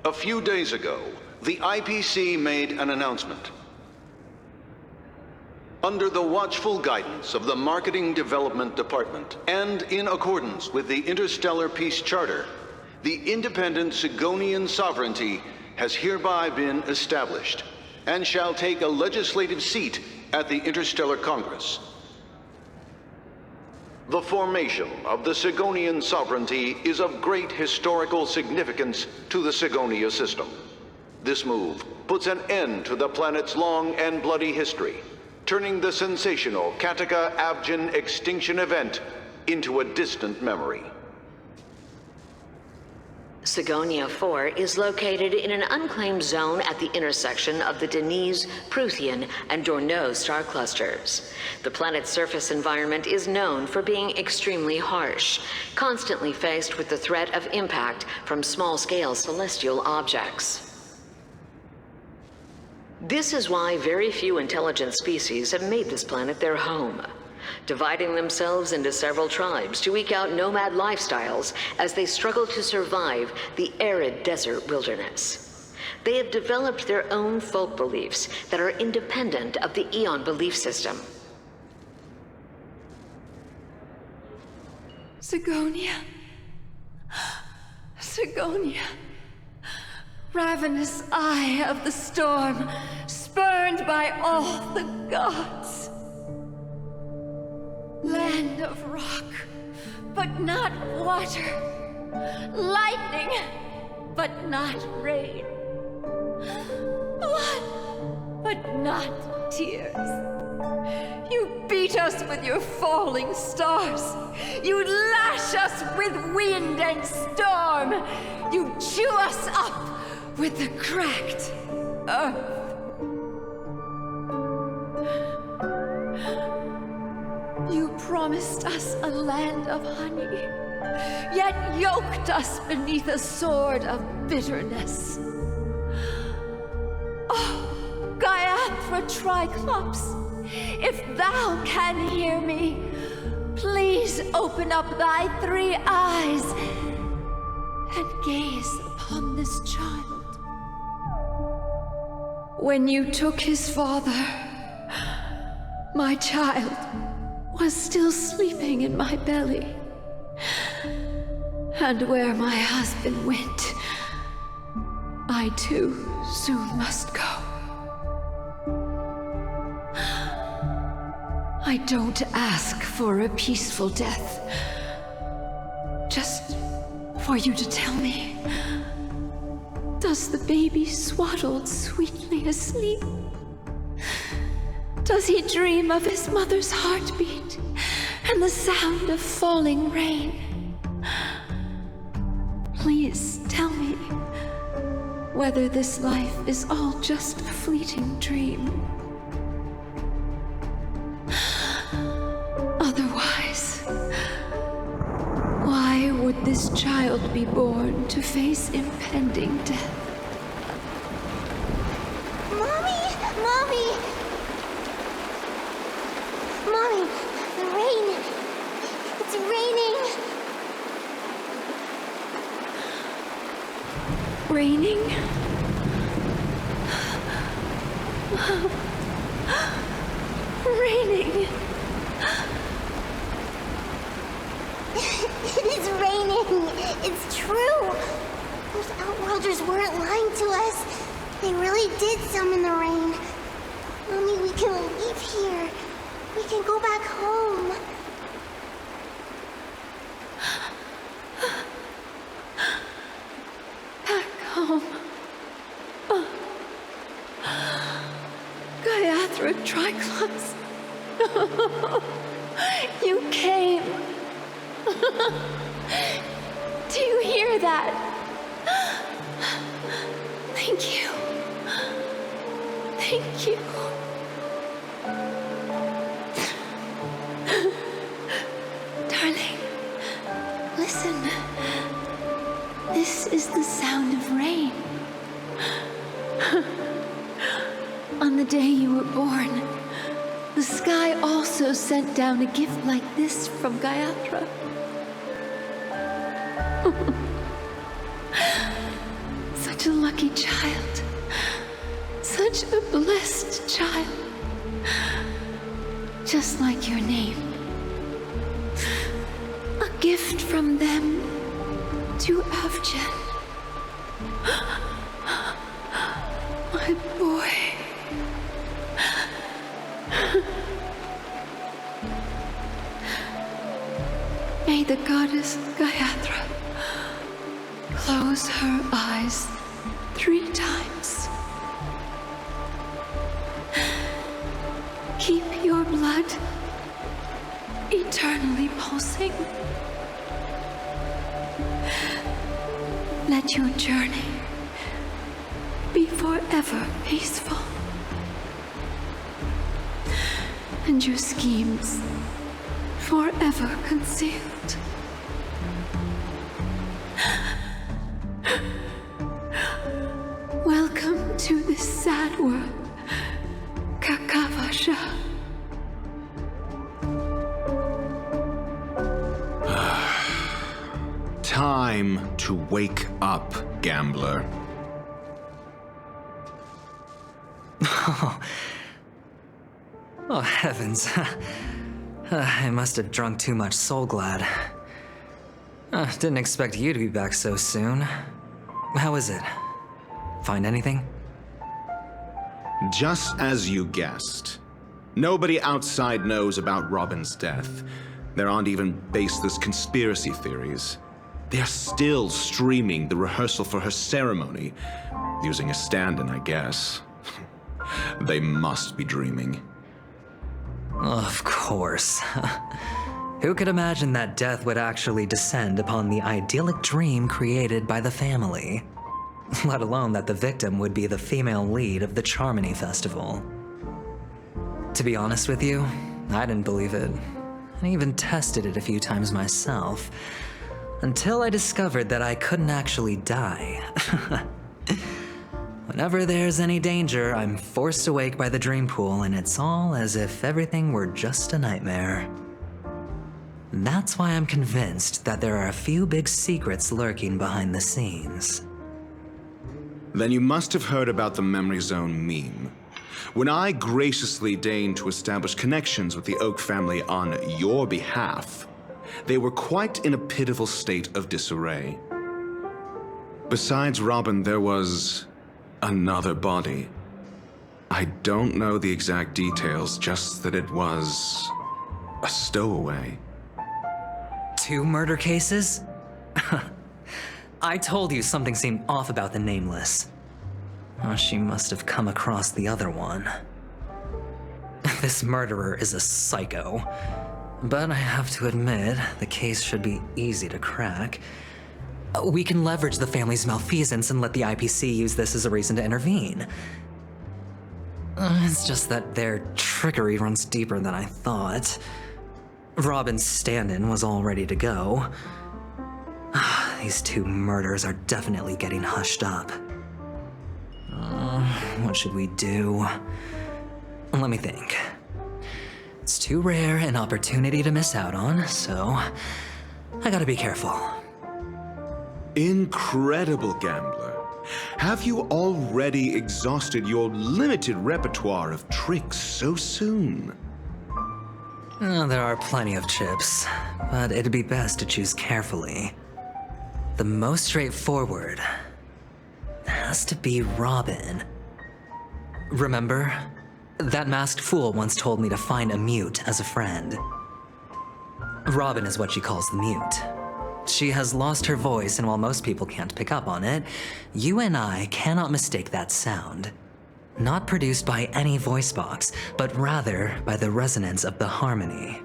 A few days ago, the IPC made an announcement. Under the watchful guidance of the Marketing Development Department, and in accordance with the Interstellar Peace Charter, the independent Sigonian sovereignty has hereby been established, and shall take a legislative seat at the Interstellar Congress. The formation of the Sigonian sovereignty is of great historical significance to the Sigonia system. This move puts an end to the planet's long and bloody history, turning the sensational Kataka-Abjin extinction event into a distant memory. Sigonia 4 is located in an unclaimed zone at the intersection of the Denise, Prothean, and Dorneau star clusters. The planet's surface environment is known for being extremely harsh, constantly faced with the threat of impact from small-scale celestial objects. This is why very few intelligent species have made this planet their home, dividing themselves into several tribes to eke out nomad lifestyles as they struggle to survive the arid desert wilderness. They have developed their own folk beliefs that are independent of the Eon belief system. Sigonia. Sigonia. Ravenous eye of the storm, spurned by all the gods. Land of rock, but not water. Lightning, but not rain. Blood, but not tears. You beat us with your falling stars. You lash us with wind and storm. You chew us up with the cracked earth. You promised us a land of honey, yet yoked us beneath a sword of bitterness. Oh, Gaiathra Triclops, if thou can hear me, please open up thy 3 eyes and gaze upon this child. When you took his father, my child was still sleeping in my belly. And where my husband went, I too soon must go. I don't ask for a peaceful death, just for you to tell me, does the baby swaddled sweetly asleep? Does he dream of his mother's heartbeat and the sound of falling rain? Please tell me whether this life is all just a fleeting dream. Otherwise, why would this child be born to face impending death? Mommy! Mommy, the rain. It's raining. Raining? Raining. It's raining. It's true. Those Outworlders weren't lying to us. They really did summon the rain. Mommy, we can leave here. We can go back home. Back home. Gaiathra Triclops. You came. Do you hear that? Thank you. Thank you. Darling, listen. This is the sound of rain. On the day you were born, the sky also sent down a gift like this from Gaiathra. Such such a lucky child. Such a blessed child. Just like your name. A gift from them to Avjen. My boy. May the goddess Gayatri close her eyes 3 times. Keep your blood eternally pulsing. Let your journey be forever peaceful. And your schemes forever concealed. Welcome to this sad world, Kakavasha. Time to wake up, gambler. Oh, heavens. I must have drunk too much Soul Glad. Didn't expect you to be back so soon. How is it? Find anything? Just as you guessed. Nobody outside knows about Robin's death. There aren't even baseless conspiracy theories. They're still streaming the rehearsal for her ceremony, using a stand-in, I guess. They must be dreaming. Of course. Who could imagine that death would actually descend upon the idyllic dream created by the family? Let alone that the victim would be the female lead of the Charmony Festival. To be honest with you, I didn't believe it. I even tested it a few times myself, until I discovered that I couldn't actually die. Whenever there's any danger, I'm forced awake by the dream pool, and it's all as if everything were just a nightmare. That's why I'm convinced that there are a few big secrets lurking behind the scenes. Then you must have heard about the Memory Zone meme. When I graciously deigned to establish connections with the Oak family on your behalf, they were quite in a pitiful state of disarray. Besides Robin, there was another body. I don't know the exact details, just that it was a stowaway. 2 murder cases? I told you something seemed off about the Nameless. Oh, she must have come across the other one. This murderer is a psycho. But I have to admit, the case should be easy to crack. We can leverage the family's malfeasance and let the IPC use this as a reason to intervene. It's just that their trickery runs deeper than I thought. Robin's stand-in was all ready to go. These 2 murders are definitely getting hushed up. What should we do? Let me think. It's too rare an opportunity to miss out on, so I gotta be careful. Incredible, gambler. Have you already exhausted your limited repertoire of tricks so soon? There are plenty of chips, but it'd be best to choose carefully. The most straightforward has to be Robin. Remember? That masked fool once told me to find a mute as a friend. Robin is what she calls the mute. She has lost her voice, and while most people can't pick up on it, you and I cannot mistake that sound. Not produced by any voice box, but rather by the resonance of the harmony.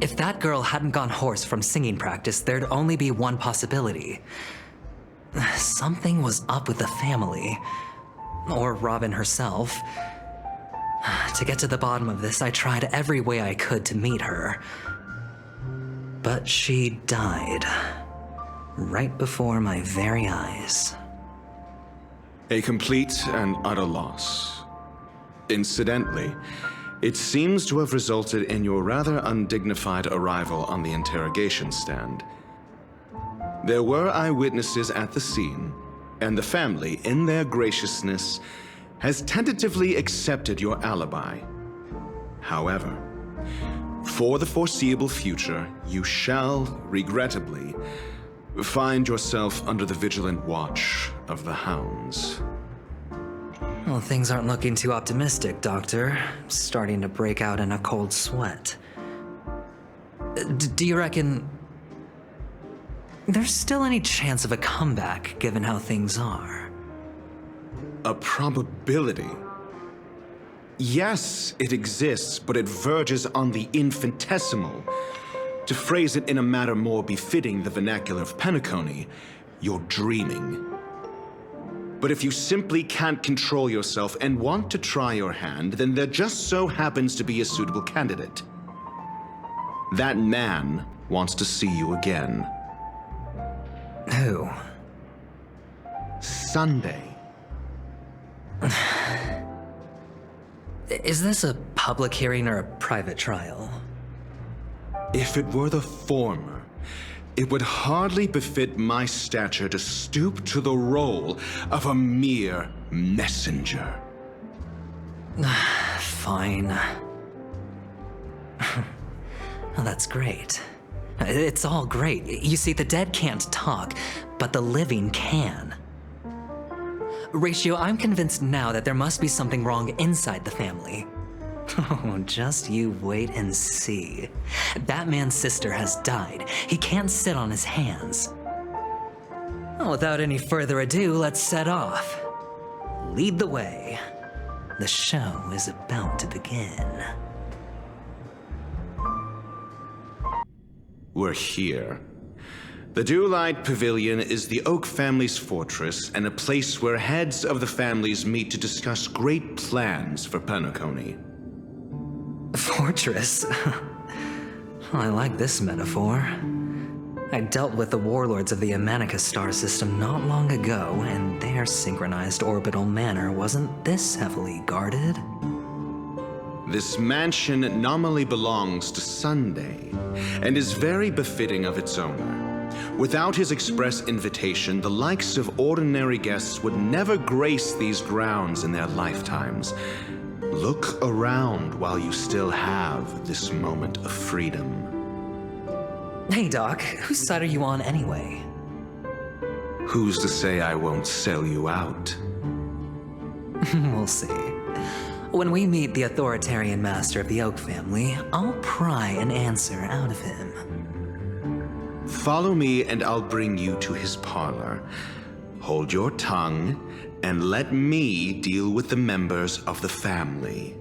If that girl hadn't gone hoarse from singing practice, there'd only be one possibility. Something was up with the family. Or Robin herself. To get to the bottom of this, I tried every way I could to meet her. But she died. Right before my very eyes. A complete and utter loss. Incidentally, it seems to have resulted in your rather undignified arrival on the interrogation stand. There were eyewitnesses at the scene, And the family, in their graciousness, has tentatively accepted your alibi. However, for the foreseeable future, you shall, regrettably, find yourself under the vigilant watch of the hounds. Well, things aren't looking too optimistic, Doctor. I'm starting to break out in a cold sweat. Do you reckon there's still any chance of a comeback, given how things are? A probability? Yes, it exists, but it verges on the infinitesimal. To phrase it in a manner more befitting the vernacular of Penacony, you're dreaming. But if you simply can't control yourself and want to try your hand, then there just so happens to be a suitable candidate. That man wants to see you again. Who? Sunday. Is this a public hearing or a private trial? If it were the former, it would hardly befit my stature to stoop to the role of a mere messenger. Fine. Well, that's great. It's all great. You see, the dead can't talk, but the living can. Ratio, I'm convinced now that there must be something wrong inside the family. Oh, just you wait and see. That man's sister has died. He can't sit on his hands. Well, without any further ado, let's set off. Lead the way. The show is about to begin. We're here. The Dewlight Pavilion is the Oak family's fortress and a place where heads of the families meet to discuss great plans for Penacony. Fortress? I like this metaphor. I dealt with the warlords of the Amanica star system not long ago, and their synchronized orbital manor wasn't this heavily guarded. This mansion nominally belongs to Sunday, and is very befitting of its owner. Without his express invitation, the likes of ordinary guests would never grace these grounds in their lifetimes. Look around while you still have this moment of freedom. Hey, Doc, whose side are you on anyway? Who's to say I won't sell you out? We'll see. When we meet the authoritarian master of the Oak family, I'll pry an answer out of him. Follow me and I'll bring you to his parlor. Hold your tongue and let me deal with the members of the family.